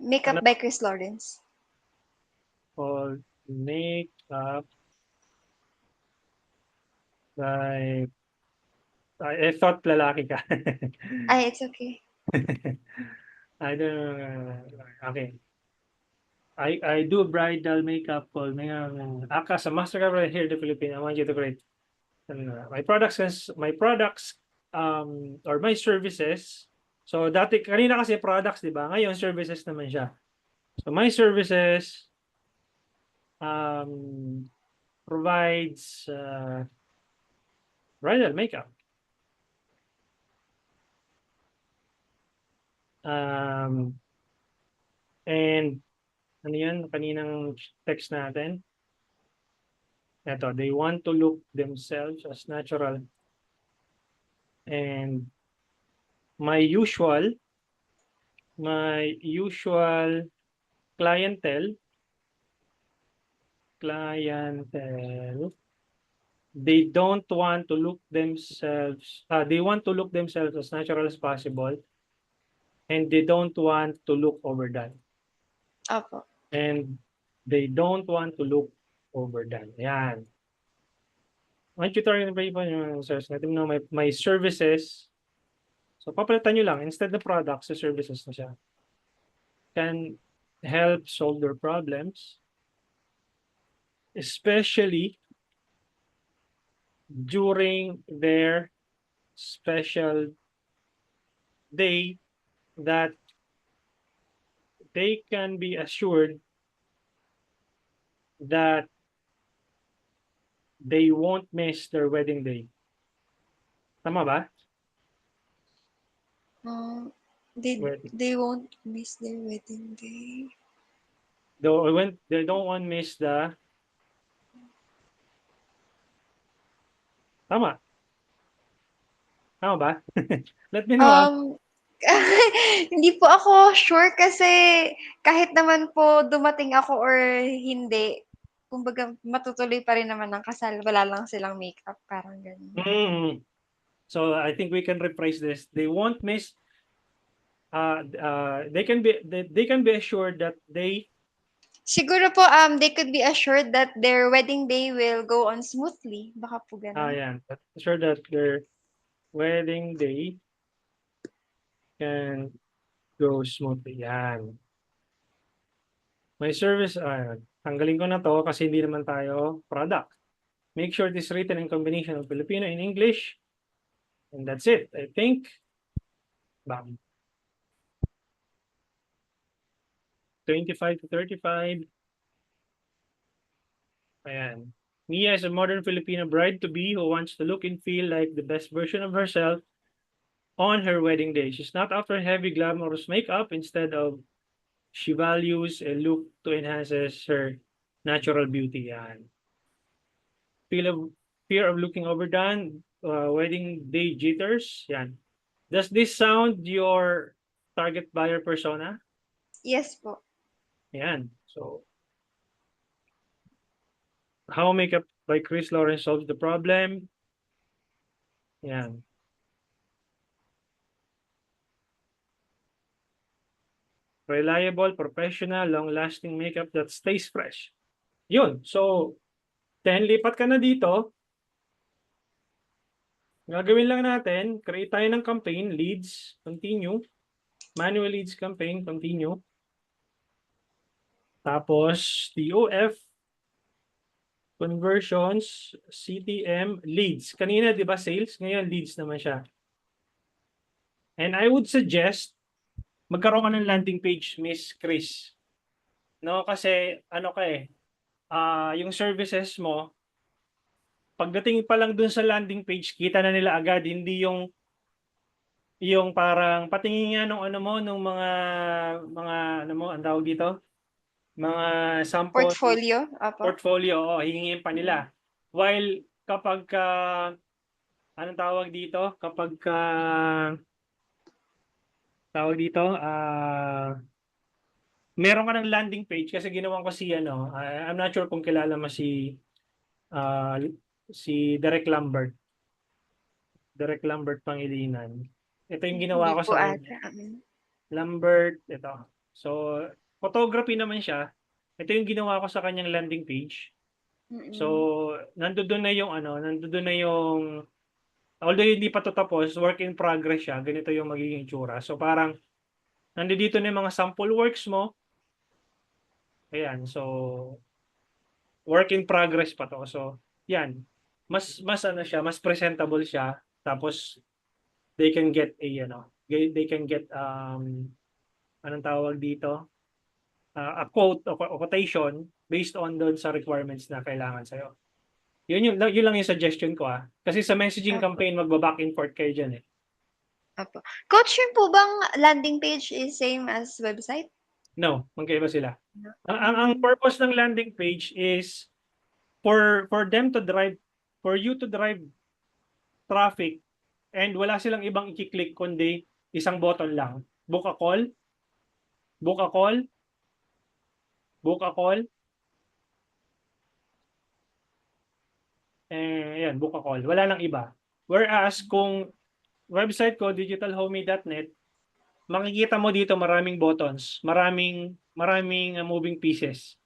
Makeup by Chris Lawrence. Called makeup by, I thought lalaki ka. Ay, it's okay. I don't know. Okay. I do bridal makeup called Aka sa Master Cover here in the Philippines. I want you to create my products or my services. So dati kanina kasi products, 'di ba? Ngayon services naman siya. So my services provides bridal makeup. And ano yun, kaninang text natin? Ito, they want to look themselves as natural. And my usual clientele, they don't want to look themselves, they want to look themselves as natural as possible, and they don't want to look overdone. Opo. And they don't want to look overdone. Yan. Why don't you try na ba yung search natin no, my services. So papalitan nyo lang, instead of products, sa services na siya. Can help solve their problems, especially during their special day, that they can be assured that they won't miss their wedding day. Tama ba? They won't miss their wedding day. When they don't want to miss the... Tama. Tama ba? Let me know. Hindi po ako sure kasi kahit naman po dumating ako or hindi, kumbaga matutuloy pa rin naman ang kasal, wala lang silang makeup, parang ganun. So I think we can rephrase this. They won't miss. They can be assured that they... Siguro po, they could be assured that their wedding day will go on smoothly. Baka po ganun. Yan. Assured that their wedding day can go smoothly. Yan. My service, tanggalin ko na to kasi hindi naman tayo product. Make sure it is written in combination of Filipino and English. And that's it. I think. Bam. 25 to 35. Ayan. Mia is a modern Filipino bride-to-be who wants to look and feel like the best version of herself on her wedding day. She's not after heavy glamorous makeup. Instead of, she values a look to enhances her natural beauty. Yan. Fear of looking overdone, wedding day jitters. Yan. Does this sound your target buyer persona? Yes po. Yan. So, How Makeup by Chris Lawrence solves the problem. Yan. Reliable, professional, long-lasting makeup that stays fresh. Yun. So, then lipat ka na dito. Gagawin lang natin, create tayo ng campaign, leads, continue. Manual leads campaign, continue. Tapos, TOF, conversions, CTM, leads. Kanina, di ba, sales? Ngayon, leads naman siya. And I would suggest, magkaroon ka ng landing page, Miss Chris. No, kasi, ano ka yung services mo, pagdating pa lang dun sa landing page, kita na nila agad, hindi yung parang patingin nga nung ano mo, nung mga ano mo, ang tawag dito? Mga sample. Portfolio. Apo. Portfolio, hihingin pa nila. While kapag anong tawag dito? Kapag tawag dito, meron ka ng landing page kasi ginawan ko si I'm not sure kung kilala mo si Derek Lambert. Derek Lambert Pangilinan. Ito yung ginawa ko sa kanya. Lambert, ito. So, photography naman siya. Ito yung ginawa ko sa kanyang landing page. So, nandoon na yung although hindi pa to tapos, work in progress siya. Ganito yung magiging itsura. So, parang nandito na yung mga sample works mo. Ayan, so work in progress pa to. So, yan. Mas ano siya, mas presentable siya. Tapos they can get they can get anong tawag dito? A quote o quotation based on doon sa requirements na kailangan sa'yo. Yun lang yung suggestion ko Kasi sa messaging Opo. campaign, magba-back and forth kayo dyan Opo. Coach, yun po bang landing page is same as website? No, magkaiba sila. No. Ang purpose ng landing page is for them to drive, for you to drive traffic and wala silang ibang i-click kundi isang button lang. Book a call, book a call, book a call. Yan, book a call. Wala nang iba. Whereas kung website ko, digitalhomey.net, makikita mo dito maraming buttons, maraming moving pieces.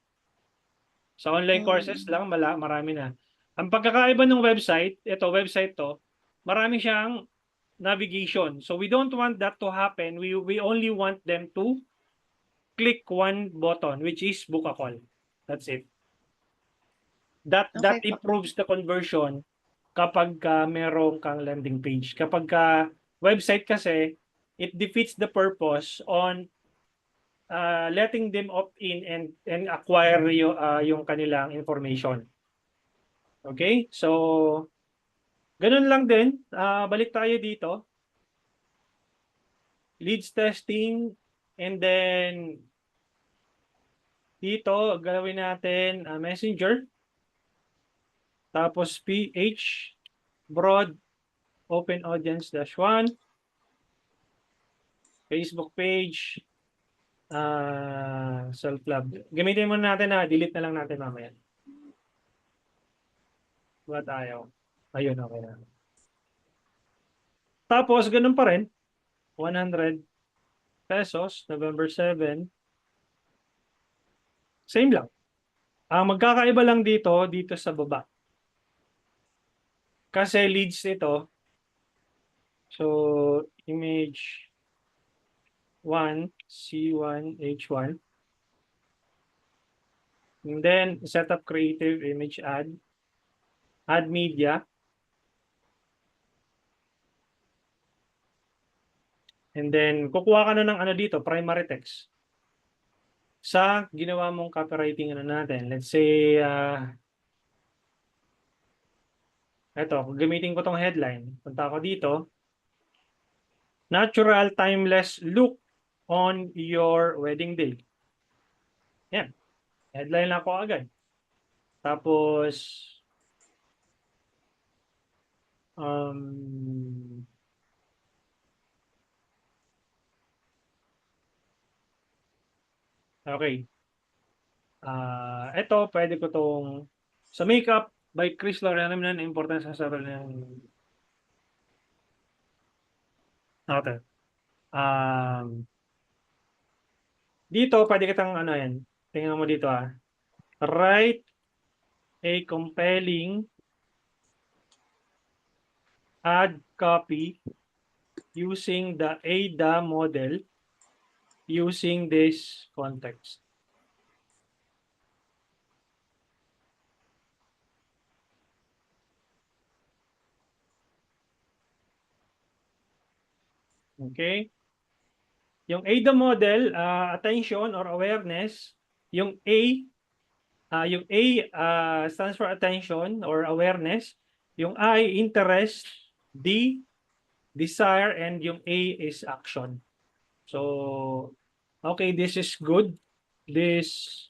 Sa online courses lang, marami na. Ang pagkakaiba ng website, website to, marami siyang navigation. So we don't want that to happen. We only want them to click one button, which is book a call. That's it. That Okay po. improves the conversion kapag meron kang landing page. Kapag website kasi, it defeats the purpose on letting them opt in and acquire yung kanilang information. Okay? So, ganun lang din. Balik tayo dito. Leads testing, and then dito, gawin natin Messenger. Tapos PH, broad, open audience -1. Facebook page, self-love. Gamitin muna natin delete na lang natin mamaya. Ba't ayaw? Ayun, okay na. Tapos, ganun pa rin. 100 pesos, November 7. Same lang. Ang magkakaiba lang dito sa baba. Kasi leads ito. So, image 1, C1, H1. And then, set up creative image add media. And then, kukuha ka na ng dito, primary text. Sa ginawa mong copywriting natin. Let's say, gamitin ko tong headline. Punta ako dito. Natural timeless look on your wedding day. Yan. Headline lang ako agad. Tapos, okay. Ito, pwede ko tong sa makeup by Chris Lorean na importance sa sarili ng okay. Dito, pwede kitang yan. Tingnan mo dito Write a compelling ad copy using the AIDA model using this context. Okay? Yung AIDA model, attention or awareness, yung A stands for attention or awareness, yung I, interest, D, desire, and yung A is action. So, okay, this is good. This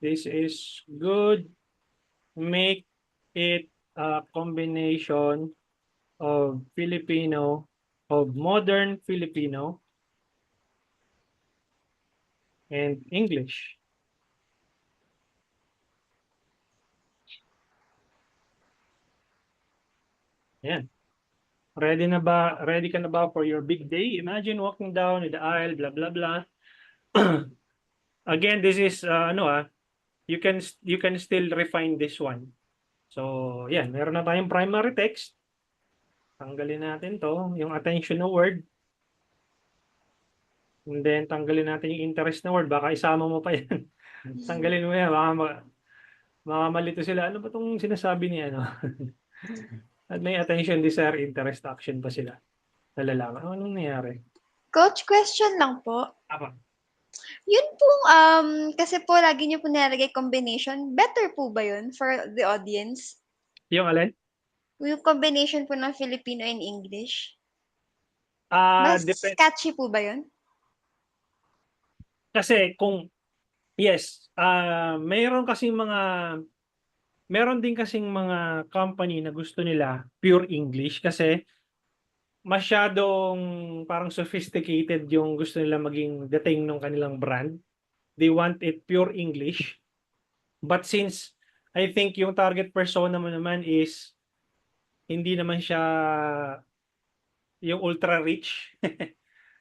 is good. Make it a combination of modern Filipino and English. Yan. Ready ka na ba for your big day? Imagine walking down the aisle, blah, blah, blah. Again, this is, you can still refine this one. So, yan. Meron na tayong primary text. Tanggalin natin to, yung attention na word. And then, tanggalin natin yung interest na word. Baka isama mo pa yan. Tanggalin mo yan. Baka malito sila. Ano ba itong sinasabi niya? At may attention, desire, interest, action pa sila. nalalaman. Anong nangyari? Coach, question lang po. Apa. Yun pong, kasi po lagi niyo po nilalagay combination. Better po ba yun for the audience? Yung alin? Yung combination po ng Filipino and English? Ah, Mas depend. catchy po ba yun? Kasi kung, yes, meron din kasing mga company na gusto nila pure English kasi masyadong parang sophisticated yung gusto nila maging dating ng kanilang brand. They want it pure English. But since I think yung target persona mo naman is hindi naman siya yung ultra rich.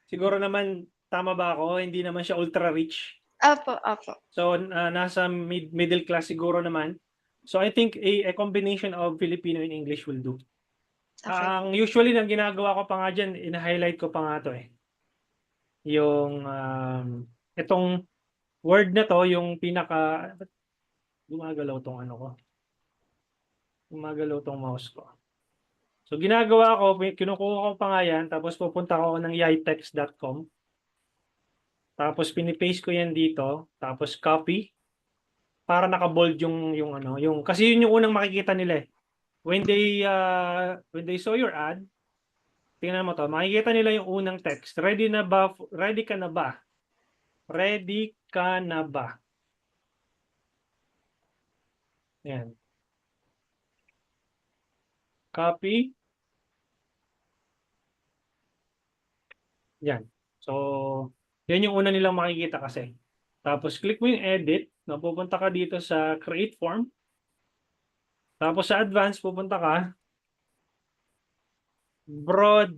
Siguro naman tama ba ako? Hindi naman siya ultra rich. Opo, opo. So nasa middle class siguro naman. So I think a combination of Filipino and English will do. Okay. Ang usually nang ginagawa ko pa nga dyan, in-highlight ko pa nga to eh. Yung itong word na to, yung pinaka gumagalaw tong ano ko. Gumagalaw tong mouse ko. So ginagawa ko, kinukuha ko pa nga yan, tapos pupunta ko ng yitext.com. Tapos pinipaste ko yan dito, tapos copy para naka-bold yung ano, yung kasi yun yung unang makikita nila eh. When they saw your ad, tingnan mo to, makikita nila yung unang text. Ready na ba? Ready ka na ba? Ready ka na ba? Yan. Copy. Yan. So, yan yung una nilang makikita kasi. Tapos, click mo yung edit. Pupunta ka dito sa create form. Tapos, sa advanced, pupunta ka. Broad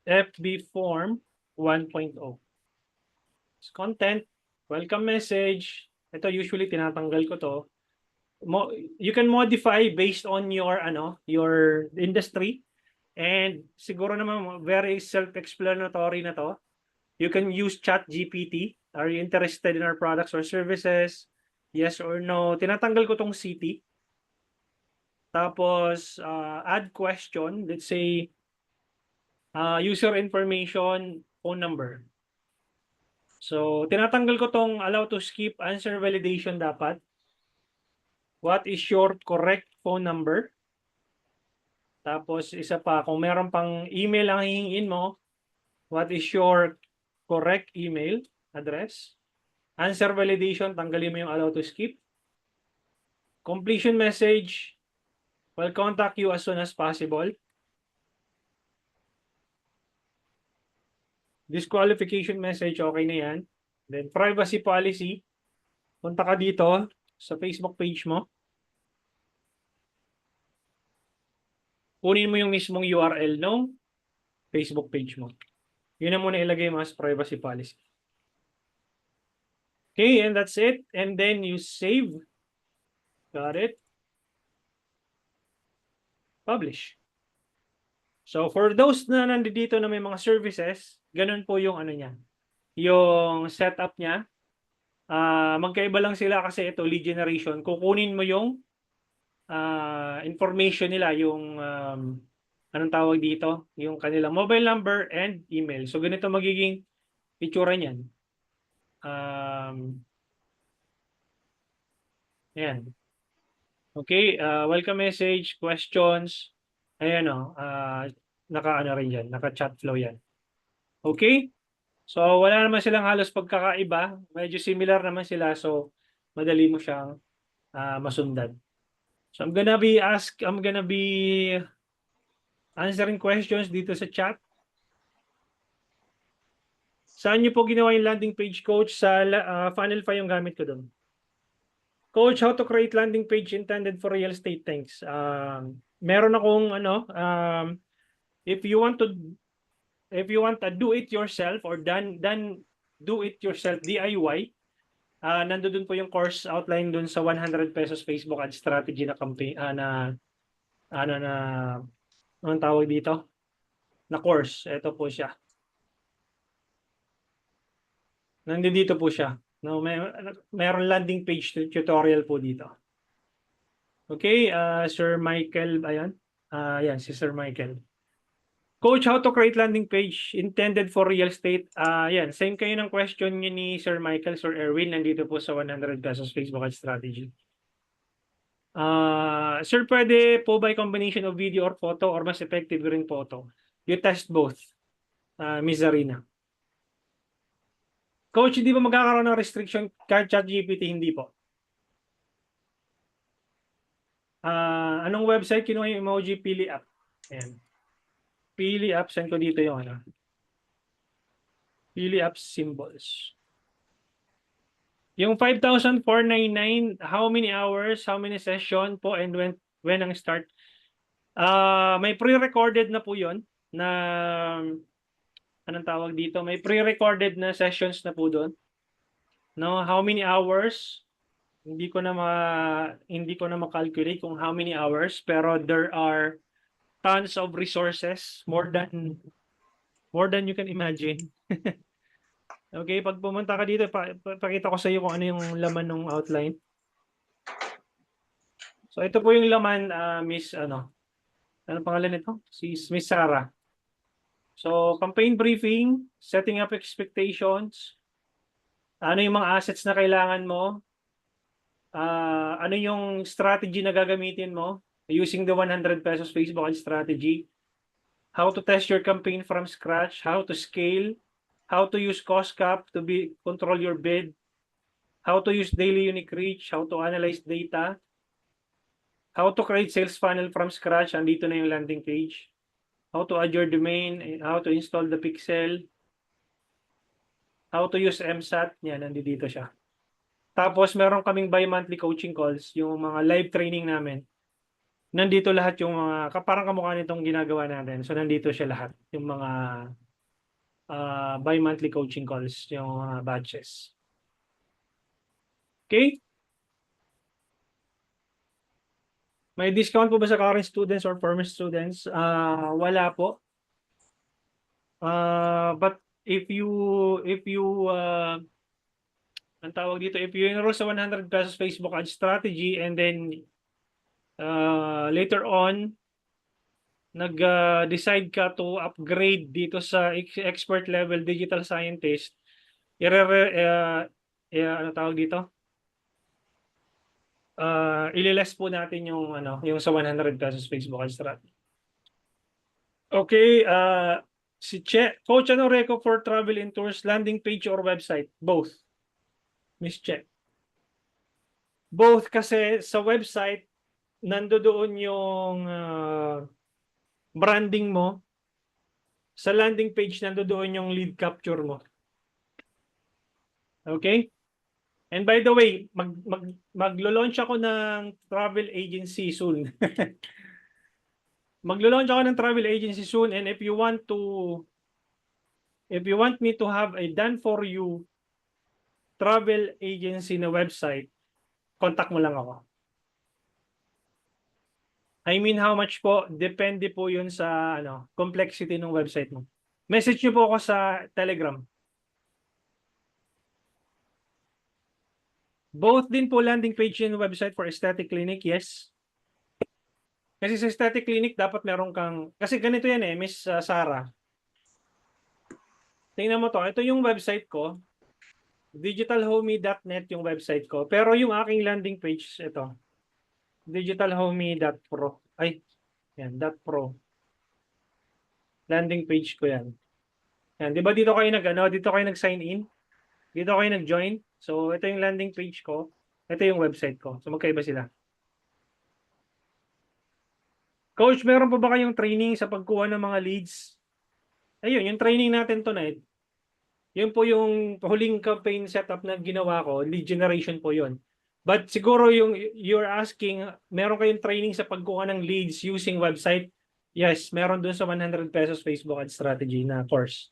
FB form 1.0. Content, welcome message. Ito, usually, tinatanggal ko to. You can modify based on your industry. And siguro naman very self-explanatory na to. You can use ChatGPT. Are you interested in our products or services? Yes or no. Tinatanggal ko tong city. Tapos add question. Let's say user information, phone number. So tinatanggal ko tong allow to skip answer validation dapat. What is your correct phone number? Tapos isa pa, kung meron pang email ang hihingin mo, what is your correct email address? Answer validation, tanggalin mo yung allow to skip. Completion message, will contact you as soon as possible. Disqualification message, okay na yan. Then privacy policy, punta ka dito sa Facebook page mo. Kunin mo yung mismong URL ng Facebook page mo. Yun na muna ilagay mo as privacy policy. Okay, and that's it. And then you save. Got it. Publish. So for those na nandito na may mga services, ganun po yung ano niya. Yung setup niya. Magkaiba lang sila kasi ito lead generation. Kukunin mo yung information nila, yung anong tawag dito? Yung kanilang mobile number and email. So ganito magiging itsura niyan. Ayan. Okay, welcome message, questions. Ayan o, naka-ano rin yan, naka-chat flow yan. Okay? So wala naman silang halos pagkakaiba. Medyo similar naman sila. So madali mo siyang masundan. So I'm gonna be answering questions dito sa chat. Saan niyo po ginawa yung landing page, Coach? Sa Funnelfy yung gamit ko doon. Coach, how to create landing page intended for real estate things? Meron akong if you want to do it yourself or done do it yourself DIY, nandoon po yung course outline doon sa 100 pesos Facebook ad strategy na campaign anong tawag dito? Na course. Ito po siya. Nandito po siya. No, meron landing page tutorial po dito. Okay, Sir Michael, ayan. Ayan, si Sir Michael. Coach, how to create landing page intended for real estate? Yan, same kayo ng question niyo ni Sir Michael, Sir Erwin, nandito po sa 100 pesos Facebook Ads strategy. Sir, pwede po by combination of video or photo or mas effective rin photo? You test both, Ms. Zarina. Coach, hindi ba magkakaroon ng restriction kahit ChatGPT? Hindi po. Anong website kinuha yung emoji? Pili app. Ayan. Pili app, send ko dito yung ano. Pili app symbols. Yung 5,499, how many hours, how many session po, and when ang start? May pre-recorded na po yun na anong tawag dito? May pre-recorded na sessions na po doon. No, how many hours? Hindi ko na ma-calculate kung how many hours, pero there are tons of resources, more than you can imagine. Okay, pag pumunta ka dito, pakita ko sa iyo kung ano yung laman ng outline. So ito po yung laman, Miss ano pangalan nito? Si Miss Sarah. So campaign briefing, setting up expectations, ano yung mga assets na kailangan mo, ano yung strategy na gagamitin mo using the 100 pesos Facebook Ads strategy, how to test your campaign from scratch, how to scale, how to use cost cap to control your bid, how to use daily unique reach, how to analyze data, how to create sales funnel from scratch, andito na yung landing page, how to add your domain, how to install the pixel, how to use MSAT, yan, nandito siya. Tapos meron kaming bi-monthly coaching calls, yung mga live training namin. Nandito lahat yung mga, parang kamukha nitong ginagawa natin. So nandito siya lahat, yung mga bi-monthly coaching calls, yung mga batches. Okay? May discount po ba sa current students or former students? Wala po. But if you ang tawag dito, if you enroll sa 100 pesos Facebook Ads strategy and then later on nag-decide ka to upgrade dito sa expert level digital scientist, ano tawag dito? Ililess po natin yung yung sa 100 pesos Facebook Ads strategy. Okay, si Che, Coach, ano reco for travel and tours, landing page or website? Both. Miss Che. Both kasi sa website nandoon yung branding mo. Sa landing page nandoon yung lead capture mo. Okay? And by the way, maglo-launch ako ng travel agency soon. Maglo-launch ako ng travel agency soon, and if you want me to have a done for you travel agency na website, contact mo lang ako. I mean, how much po? Depende po yun sa complexity ng website mo. Message nyo po ako sa Telegram. Both din po landing page and website for aesthetic clinic, yes. Kasi sa aesthetic clinic, dapat meron kang, kasi ganito yan Miss Sarah. Tingnan mo to, ito yung website ko. digitalhomey.net yung website ko. Pero yung aking landing page, ito. digitalhomey.pro. Ay, yan, .pro. Landing page ko yan. Yan, di ba dito kayo dito kayo nag-sign in? Dito kayo nag-join? So, ito yung landing page ko. Ito yung website ko. So, magkaiba sila. Coach, meron pa ba kayong training sa pagkuha ng mga leads? Ayun, yung training natin tonight. Yun po yung huling campaign setup na ginawa ko. Lead generation po yun. But siguro you're asking, meron kayong training sa pagkuha ng leads using website? Yes, meron dun sa 100 pesos Facebook Ads strategy na course.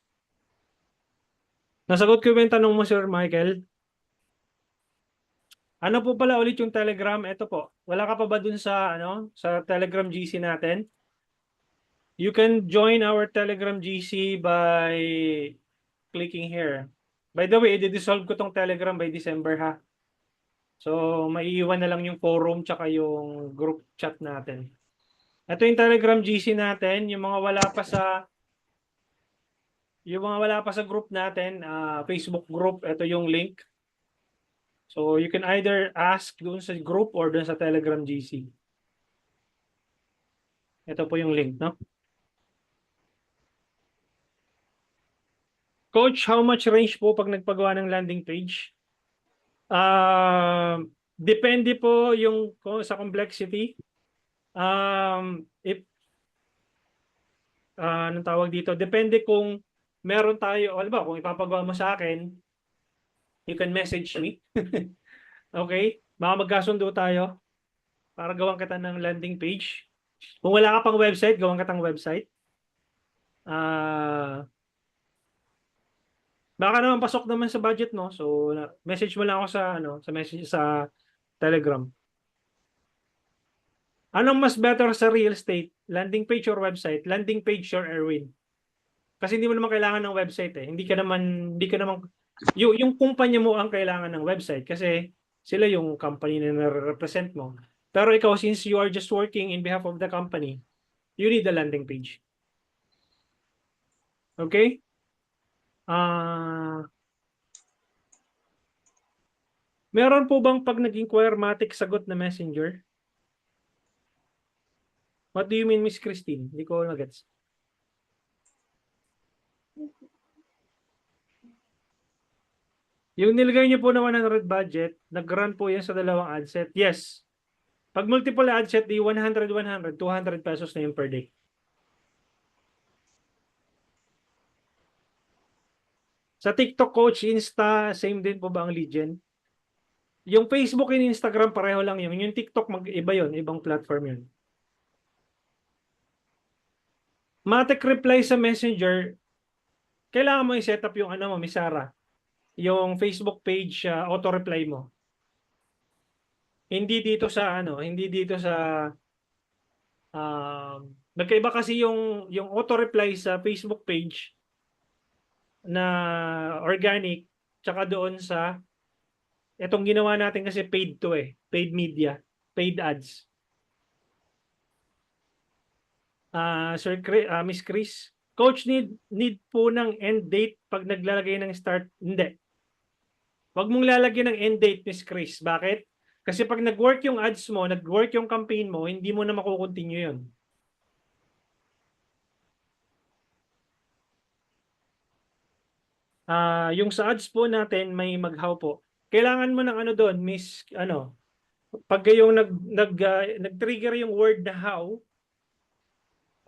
Nasagot ko yung tanong mo, Sir Michael. Ano po pala ulit yung Telegram? Ito po. Wala ka pa ba dun sa sa Telegram GC natin? You can join our Telegram GC by clicking here. By the way, i-dissolve ko tong Telegram by December ha. So, maiiwan na lang yung forum tsaka yung group chat natin. Ito yung Telegram GC natin. Yung mga wala pa sa Yung mga wala pa sa group natin, Facebook group, ito yung link. So you can either ask doon sa group or doon sa Telegram GC. Ito po yung link, no? Coach, how much range po pag nagpagawa ng landing page? Depende po yung sa complexity. If anong tawag dito? Depende kung meron tayo, alam ba, kung ipapagawa mo sa akin, you can message me. Okay? Baka magkasundo tayo para gawan kita ng landing page. Kung wala ka pang website, gawan kitang website. Baka naman pasok naman sa budget, no? So, message mo lang ako sa message sa Telegram. Anong mas better sa real estate? Landing page or website? Landing page or Erwin? Kasi hindi mo naman kailangan ng website eh. Hindi ka naman yung kumpanya mo ang kailangan ng website kasi sila yung company na nare-represent mo. Pero ikaw, since you are just working in behalf of the company, you need a landing page. Okay? Meron po bang pag nag-inquire matic sagot na messenger? What do you mean, Miss Christine? Hindi ko na-gets. Yung nilagay niyo po na 100 budget, nag-run po yan sa dalawang ad set. Yes. Pag multiple ad set, di 100, 100, 200 pesos na yun per day. Sa TikTok, Coach, Insta, same din po ba ang lead gen? Yung Facebook and Instagram, pareho lang yun. Yung TikTok, mag-iba yun. Ibang platform yun. Matic reply sa Messenger, kailangan mo i-set up yung ano mo, Misara. Yung Facebook page, auto-reply mo. Hindi dito sa hindi dito sa nagkaiba kasi yung auto-reply sa Facebook page na organic tsaka doon sa itong ginawa natin kasi paid to paid media, paid ads. Sir Miss Chris, coach need po ng end date pag naglalagay ng start. Hindi. Wag mong lalagyan ng end date, Miss Chris. Bakit? Kasi pag nag-work yung ads mo, nag-work yung campaign mo, hindi mo na makukontinue yun. Yung sa ads po natin, may maghaw po. Kailangan mo ng ano doon, Miss, pag yung nag-trigger yung word na how,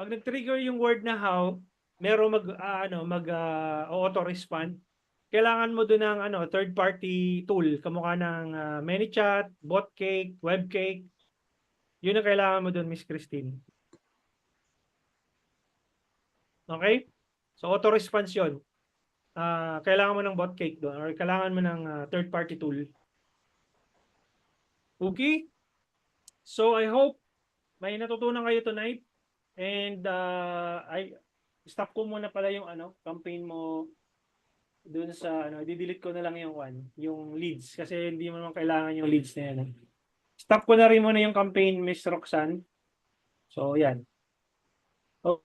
pag nag-trigger yung word na how, meron auto-respond. Kailangan mo doon ng third-party tool, kamukha ng ManyChat, BotCake, WebCake. Yun ang kailangan mo doon, Miss Christine. Okay? So, auto-response yun. Kailangan mo ng BotCake doon or kailangan mo ng third-party tool. Okay? So, I hope may natutunan kayo tonight. And I stop ko muna pala yung campaign mo doon sa i-delete ko na lang yung leads kasi hindi mo naman kailangan yung leads na yan. Stop ko na rin muna yung campaign, Miss Roxanne. So, yan. Oh.